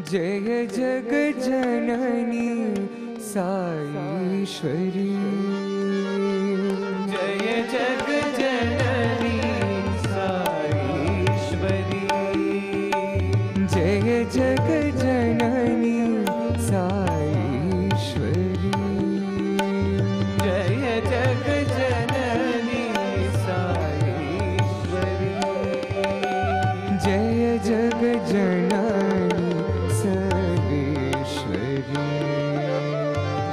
जय जगज्जननी साईश्वरी, जय जगज्जननी साईश्वरी, जय जगज्जननी साईश्वरी, जय जगज्जननी साईश्वरी, जय जगज्जननी सर्वेश्वरी,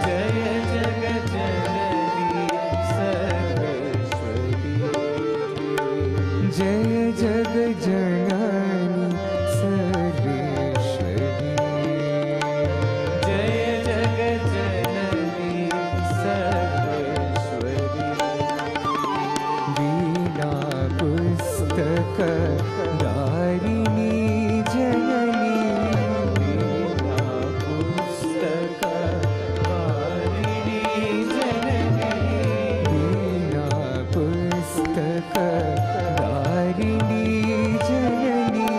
जय जगज्जननी सर्वेश्वरी, जय जगज्जननी सर्वेश्वरी, जय जगज्जननी सर्वेश्वरी, वीणा पुस्तक दारिणी जननी, वीणा पुस्तक वारिणी जननी, वीणा पुस्तक दारिणी जननी,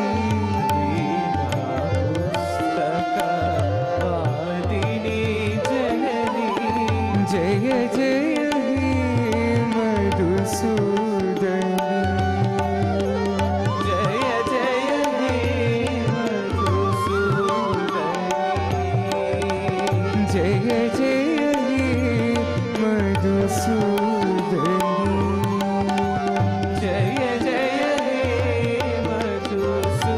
वीणा पुस्तक वारिणी जननी, जय जय हे मधुसूदनी, जय जय हे मधुसूदनी, जय जय हे मधुसूदनी, जय जय हे मधुसूदनी,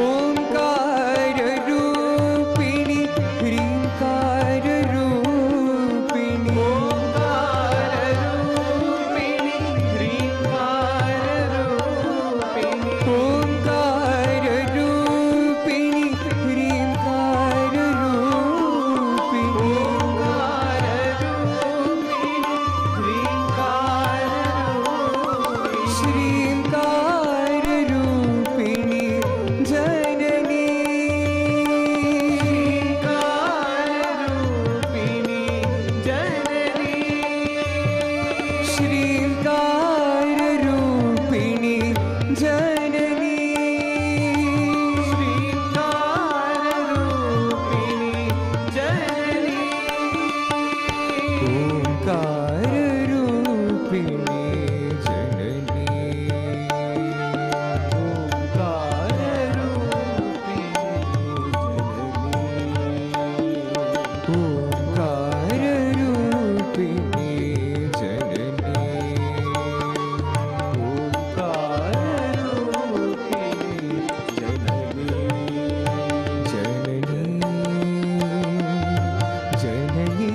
ओंकार रूपिणी ह्रींकार रूपिणी, ओंकार रूपिणी ह्रींकार रूपिणी, ओंकार रूपिणी ह्रींकार रूपिणी, ओंकार रूपिणी ह्रींकार रूपिणी, श्रींकार रूपिणी जननी, श्रींकार रूपिणी जननी, श्रींकार रूपिणी जननी, श्रींकार रूपिणी जननी, ओंकार रूपिणी जननी, ओंकार रूपिणी जननी, जननी, जननी, जननी, जननी,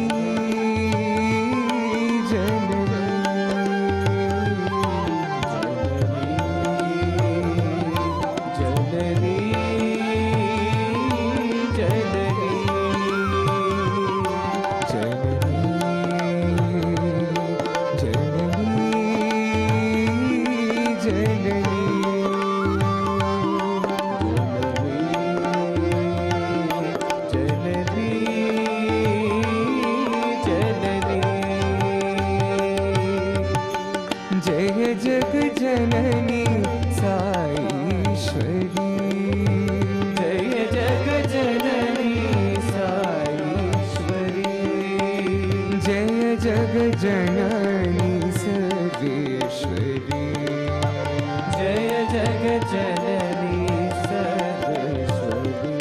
जय जगज्जननी साईश्वरी, जय जगज्जननी साईश्वरी, जय जगज्जननी सर्वेश्वरी, जय जगज्जननी सर्वेश्वरी,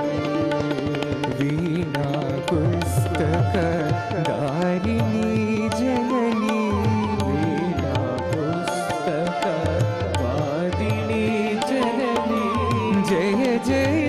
वीणा पुस्तक दारिणी जननी, वीणा पुस्तक वादिनी जननी, जय जय